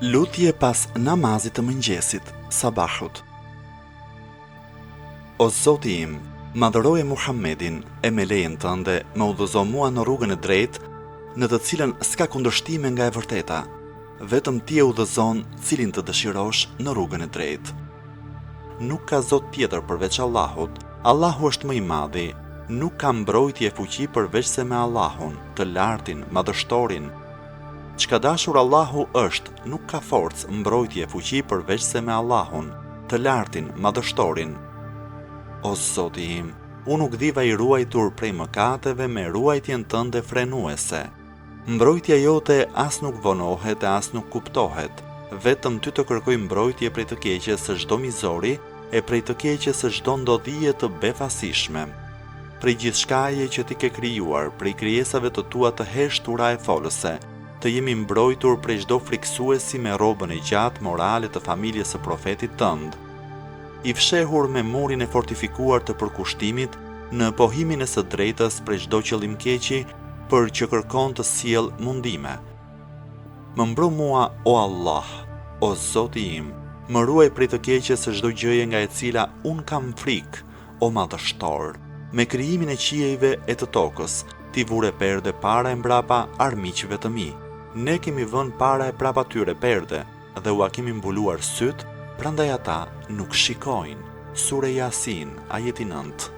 Lutje pas namazit të mëngjesit, sabahut. O Zoti im, madhëroje Muhammedin e me lejen tënde me udhëzo mua në rrugën e drejtë, në të cilën s'ka kundërshtime nga e vërteta. Vetëm ti e udhëzon cilin të dëshirosh në rrugën e drejtë. Nuk ka Zot tjetër përveç Allahut. Allahu është më i madhi. Nuk ka mbrojtje e fuqi përveç se me Allahun, të lartin, madhështorin. Çka dashur Allahu është, nuk ka forcë, mbrojtje e fuqi përveç se me Allahun, të lartin, madhështorin. O Zoti im, unë nuk diva i ruajtur prej mëkateve me ruajtjen tënde frenuese. Mbrojtja jote as nuk vonohet e as nuk kuptohet, vetëm ty të kërkoj mbrojtje prej të keqes së çdo mizori e prej të keqes së çdo ndodhie të befasishme. Prej gjithçkaje që ti ke krijuar, prej krijesave të tua të heshtura e folëse, të jemi mbrojtur prej çdo friksuesi me rrobën e gjatë morale të familjes së profetit tënd. I fshehur me murin e fortifikuar të përkushtimit në pohimin e së drejtës prej çdo qëllim keqi, për që kërkon të sjell mundime. Më mbro mua, o Allah, o Zoti im, më ruaj prej të keqes së çdo gjëje nga e cila un kam frikë, o madhështor. Me krijimin e qiejve e të tokës, ti vure perde para e mbrapa armiqve të mi. Ne kemi vënë para e prapa tyre perde dhe ua kemi mbuluar syt, prandaj ata nuk shikojnë. Sure Yasin, ajeti 9.